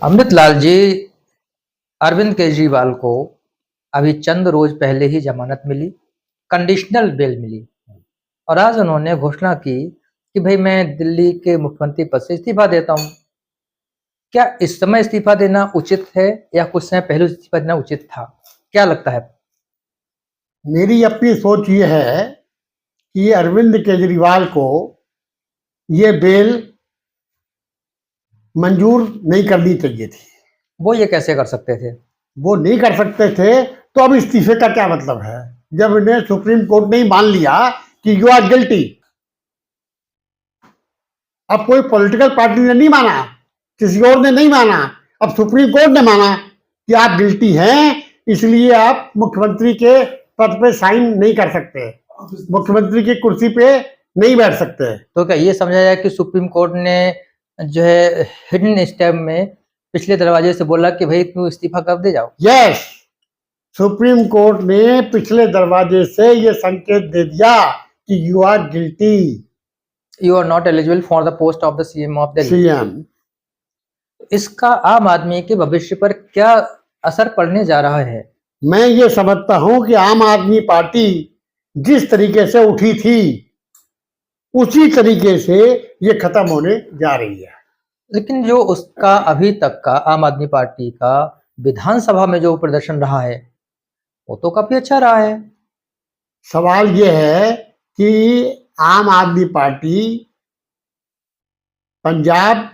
अमृतलाल जी, अरविंद केजरीवाल को अभी चंद रोज पहले ही जमानत मिली, कंडीशनल बेल मिली और आज उन्होंने घोषणा की कि भाई मैं दिल्ली के मुख्यमंत्री पद से इस्तीफा देता हूं। क्या इस समय इस्तीफा देना उचित है या कुछ समय पहले इस्तीफा देना उचित था? क्या लगता है? मेरी अपनी सोच ये है कि अरविंद केजरीवाल को ये बेल मंजूर नहीं करनी चाहिए थी। वो ये कैसे कर सकते थे? वो नहीं कर सकते थे तो अब इस्तीफे का क्या मतलब है, जब इन्हें सुप्रीम कोर्ट ने ही मान लिया कि यू आर गिल्टी। अब कोई पॉलिटिकल पार्टी ने नहीं माना, किसी और ने नहीं माना, अब सुप्रीम कोर्ट ने माना कि आप गिल्टी हैं, इसलिए आप मुख्यमंत्री के पद पे साइन नहीं कर सकते, मुख्यमंत्री की कुर्सी पे नहीं बैठ सकते। तो क्या ये समझा जाए कि सुप्रीम कोर्ट ने जो है हिडन स्टेप में पिछले दरवाजे से बोला कि भाई तुम इस्तीफा कब दे जाओ? यस, सुप्रीम कोर्ट ने पिछले दरवाजे से ये संकेत दे दिया कि you are guilty, you are not eligible for the post of the CM of Delhi. CM. इसका आम आदमी के भविष्य पर क्या असर पड़ने जा रहा है? मैं ये समझता हूं कि आम आदमी पार्टी जिस तरीके से उठी थी उसी तरीके से ये खत्म होने जा रही है। लेकिन जो उसका अभी तक का आम आदमी पार्टी का विधानसभा में जो प्रदर्शन रहा है वो तो काफी अच्छा रहा है। सवाल ये है कि आम आदमी पार्टी पंजाब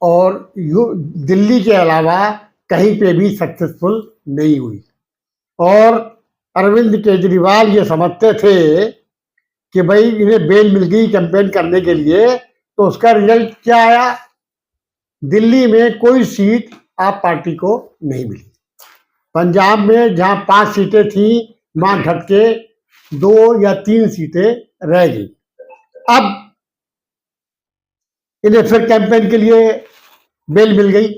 और दिल्ली के अलावा कहीं पे भी सक्सेसफुल नहीं हुई और अरविंद केजरीवाल ये समझते थे कि भाई इन्हें बेल मिल गई कैंपेन करने के लिए, तो उसका रिजल्ट क्या आया? दिल्ली में कोई सीट आप पार्टी को नहीं मिली। पंजाब में जहां 5 सीटें थी वहां घट के 2 या 3 सीटें रह गई। अब इन्हें फिर कैंपेन के लिए बेल मिल गई।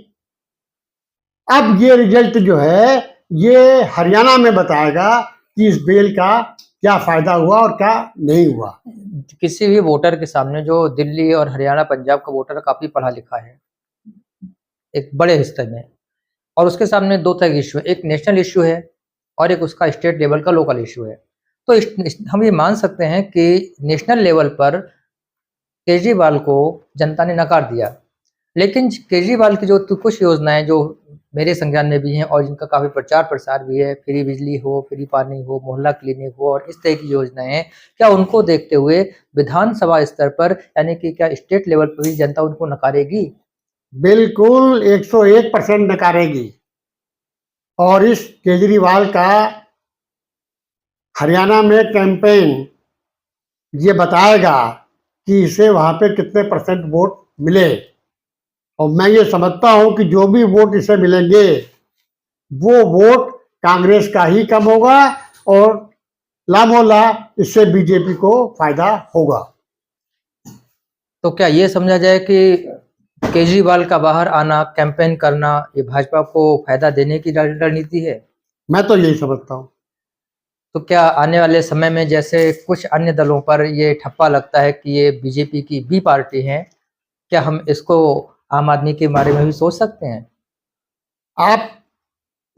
अब ये रिजल्ट जो है ये हरियाणा में बताएगा कि इस बेल का क्या फायदा हुआ और क्या नहीं हुआ। किसी भी वोटर के सामने जो दिल्ली और हरियाणा पंजाब का वोटर काफी पढ़ा लिखा है एक बड़े हिस्से में, और उसके सामने दो तरह के इशू है, एक नेशनल इशू है और एक उसका स्टेट लेवल का लोकल इशू है। तो हम ये मान सकते हैं कि नेशनल लेवल पर केजरीवाल को जनता ने नकार दिया, लेकिन केजरीवाल की जो कुछ योजनाएं जो मेरे संज्ञान में भी हैं और जिनका काफी प्रचार प्रसार भी है, फ्री बिजली हो, फ्री पानी हो, मोहल्ला क्लिनिक हो और इस तरह की योजनाएं, क्या उनको देखते हुए विधानसभा स्तर पर यानी कि क्या स्टेट लेवल पर भी जनता उनको नकारेगी? बिल्कुल 101% नकारेगी। और इस केजरीवाल का हरियाणा में कैंपेन ये बताएगा कि इसे वहां पे कितने परसेंट वोट मिले। और मैं ये समझता हूं कि जो भी वोट इसे मिलेंगे वो वोट कांग्रेस का ही कम होगा और लामोला इससे बीजेपी को फायदा होगा। तो क्या ये समझा जाए कि केजरीवाल का बाहर आना, कैंपेन करना, ये भाजपा को फायदा देने की रणनीति है? मैं तो यही समझता हूँ। तो क्या आने वाले समय में जैसे कुछ अन्य दलों पर ये ठप्पा लगता है कि ये बीजेपी की बी पार्टी है, क्या हम इसको आम आदमी के बारे में भी सोच सकते हैं? आप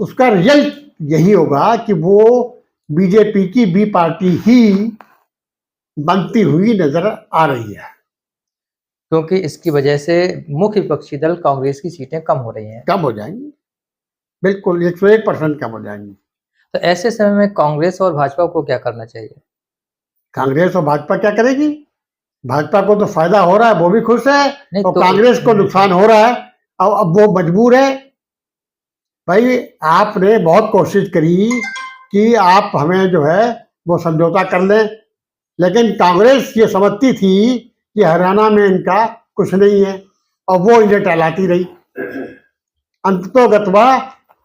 उसका रिजल्ट यही होगा कि वो बीजेपी की बी पार्टी ही बनती हुई नजर आ रही है, क्योंकि इसकी वजह से मुख्य विपक्षी दल कांग्रेस की सीटें कम हो रही हैं। कम हो जाएंगी, बिल्कुल 101% कम हो जाएंगी। तो ऐसे समय में कांग्रेस और भाजपा को क्या करना चाहिए? कांग्रेस और भाजपा क्या करेगी? भाजपा को तो फायदा हो रहा है, वो भी खुश है, नहीं और तो कांग्रेस को नुकसान हो रहा है। अब वो मजबूर है। भाई आपने बहुत कोशिश करी कि आप हमें जो है वो समझौता कर लें, लेकिन कांग्रेस ये समझती थी कि हरियाणा में इनका कुछ नहीं है और वो इन्हें टहलाती रही। अंततोगत्वा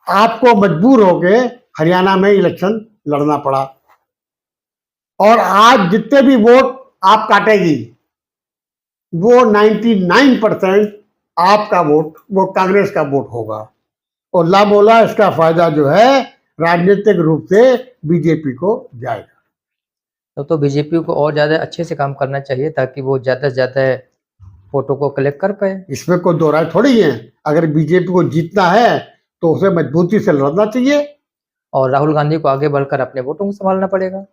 आपको मजबूर होके हरियाणा में इलेक्शन लड़ना पड़ा और आज जितने भी वोट आप काटेगी वो 99% आपका वोट वो कांग्रेस का वोट होगा और लामोला इसका फायदा जो है राजनीतिक रूप से बीजेपी को जाएगा। तो बीजेपी को और ज्यादा अच्छे से काम करना चाहिए ताकि वो ज्यादा से ज्यादा वोटों को कलेक्ट कर पाए। इसमें कोई दो राय थोड़ी है। अगर बीजेपी को जीतना है तो उसे मजबूती से लड़ना चाहिए। और राहुल गांधी को आगे बढ़कर अपने वोटों को संभालना पड़ेगा।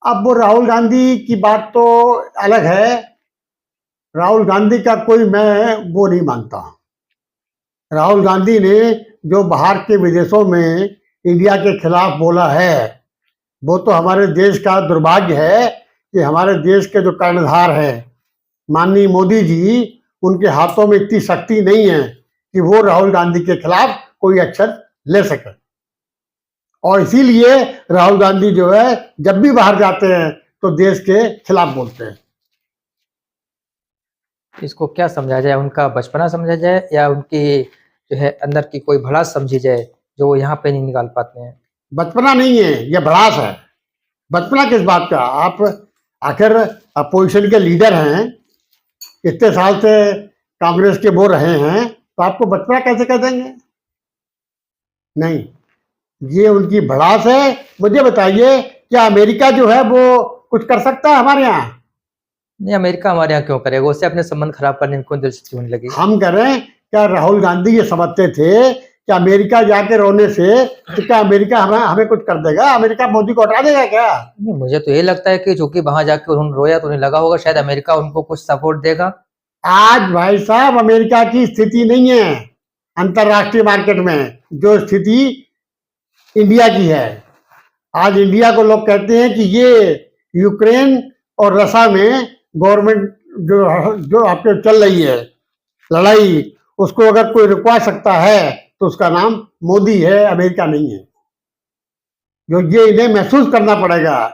अब वो राहुल गांधी की बात तो अलग है। राहुल गांधी का कोई मैं वो नहीं मानता। राहुल गांधी ने जो बाहर के विदेशों में इंडिया के खिलाफ बोला है, वो तो हमारे देश का दुर्भाग्य है कि हमारे देश के जो कर्णधार हैं माननीय मोदी जी, उनके हाथों में इतनी शक्ति नहीं है कि वो राहुल गांधी के खिलाफ कोई एक्शन ले सके। और इसीलिए राहुल गांधी जो है जब भी बाहर जाते हैं तो देश के खिलाफ बोलते हैं। इसको क्या समझा जाए, उनका बचपना समझा जाए या उनकी जो है अंदर की कोई भड़ास समझी जाए जो वो यहाँ पे नहीं निकाल पाते हैं? बचपना नहीं है, यह भड़ास है। बचपना किस बात का? आप आखिर अपोजिशन के लीडर हैं, इतने साल से कांग्रेस के वो रहे हैं, तो आपको बचपना कैसे कह देंगे? नहीं, ये उनकी भड़ास है। मुझे बताइए, क्या अमेरिका जो है वो कुछ कर सकता है हमारे यहाँ? नहीं, अमेरिका हमारे यहाँ क्यों करेगा? उससे अपने संबंध खराब करने में कौन दिलचस्पी होने लगी? हम कह रहे हैं, क्या राहुल गांधी ये समझते थे कि अमेरिका जाके रोने से तो क्या अमेरिका हमें कुछ कर देगा? अमेरिका मोदी को हटा देगा क्या? नहीं, मुझे तो ये लगता है कि चूंकि वहां जाके उन्होंने रोया तो उन्हें लगा होगा शायद अमेरिका उनको कुछ सपोर्ट देगा। आज भाई साहब अमेरिका की स्थिति नहीं है अंतरराष्ट्रीय मार्केट में जो स्थिति इंडिया की है। आज इंडिया को लोग कहते हैं कि ये यूक्रेन और रशिया में गवर्नमेंट जो आपके चल रही है लड़ाई, उसको अगर कोई रुकवा सकता है तो उसका नाम मोदी है, अमेरिका नहीं है। जो ये इन्हें महसूस करना पड़ेगा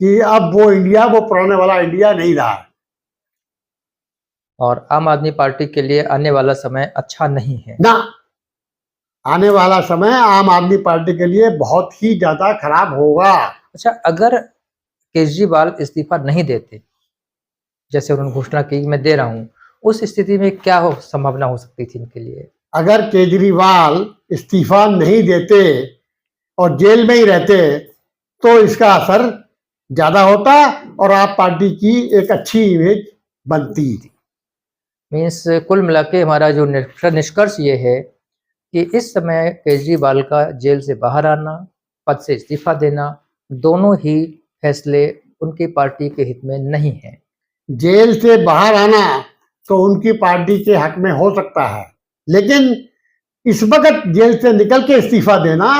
कि अब वो इंडिया, वो पुराने वाला इंडिया नहीं रहा। और आम आदमी पार्टी के लिए आने वाला समय अच्छा नहीं है ना, आने वाला समय आम आदमी पार्टी के लिए बहुत ही ज्यादा खराब होगा। अच्छा, अगर केजरीवाल इस्तीफा नहीं देते, जैसे उन्होंने घोषणा की मैं दे रहा हूं, उस स्थिति में क्या संभावना हो सकती थी इनके लिए? अगर केजरीवाल इस्तीफा नहीं देते और जेल में ही रहते तो इसका असर ज्यादा होता और आप पार्टी की एक अच्छी इमेज बनती थी। मीन्स कुल मिला के हमारा जो निष्कर्ष ये है कि इस समय केजरीवाल का जेल से बाहर आना, पद से इस्तीफा देना, दोनों ही फैसले उनकी पार्टी के हित में नहीं है। जेल से बाहर आना तो उनकी पार्टी के हक में हो सकता है, लेकिन इस वक्त जेल से निकल के इस्तीफा देना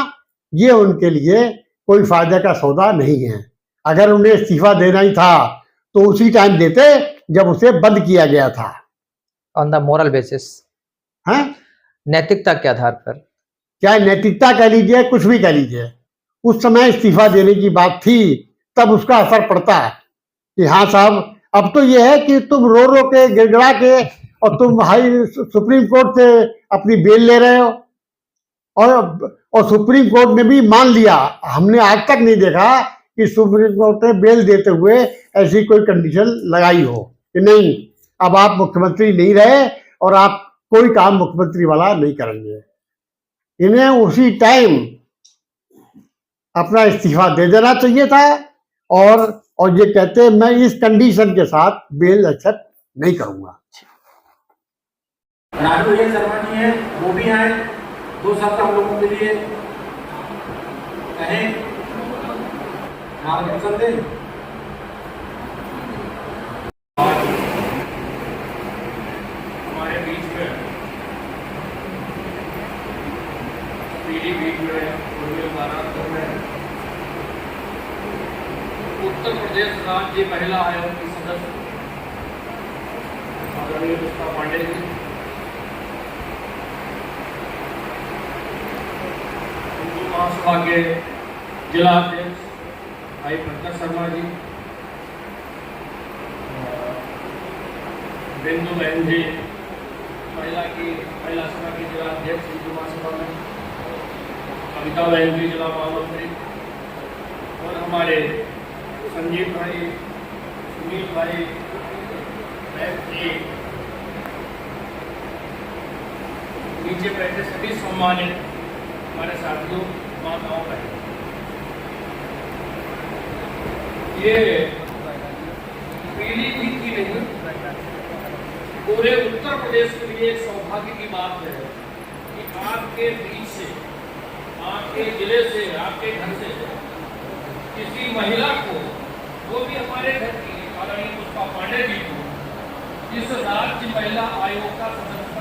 ये उनके लिए कोई फायदे का सौदा नहीं है। अगर उन्हें इस्तीफा देना ही था तो उसी टाइम देते जब उसे बंद किया गया था। ऑन द मोरल बेसिस, हैं? नैतिकता के आधार पर, क्या नैतिकता कह लीजिए, कुछ भी कह लीजिए, उस समय इस्तीफा देने की बात थी, तब उसका असर पड़ता कि हाँ साहब, अब तो ये है कि तुम रो रो के गिड़गिड़ा के और तुम सुप्रीम कोर्ट से अपनी बेल ले रहे हो और सुप्रीम कोर्ट ने भी मान लिया। हमने आज तक नहीं देखा कि सुप्रीम कोर्ट ने बेल देते हुए ऐसी कोई कंडीशन लगाई हो कि नहीं, अब आप मुख्यमंत्री नहीं रहे और आप कोई काम मुख्यमंत्री वाला नहीं करेंगे। इन्हें उसी टाइम अपना इस्तीफा दे देना चाहिए था और ये कहते मैं इस कंडीशन के साथ बेल एक्सेप्ट नहीं करूंगा। राजू ये शर्मा जी है, वो भी आए, 2 शब्द हम लोगों के लिए कहें, मार्गदर्शन दें। हमारे बीच में पीलीभीत में, महाराष्ट्र में, उत्तर प्रदेश राज्य महिला आयोग की सदस्य आदरणीय पुष्पा पांडे जी, महासभा के जिला अध्यक्ष भाई पंकज शर्मा जी, बिंदु बहन जी, महिला सभा की जिला अध्यक्ष हिंदू महासभा में, कविता बहन जी जिला महामंत्री, और हमारे संजीव भाई, सुनील भाई, जी, नीचे बैठे सभी सम्मानित हमारे साथियों, माताओं बहनों, ये पीलीभीत की नहीं, पूरे उत्तर प्रदेश के लिए एक सौभाग्य की बात है कि आपके बीच से, आपके जिले से, आपके घर से किसी महिला को, वो भी हमारे घर की आदरणीय पुष्पा पांडे जी को, इस राज्य महिला आयोग का सदस्य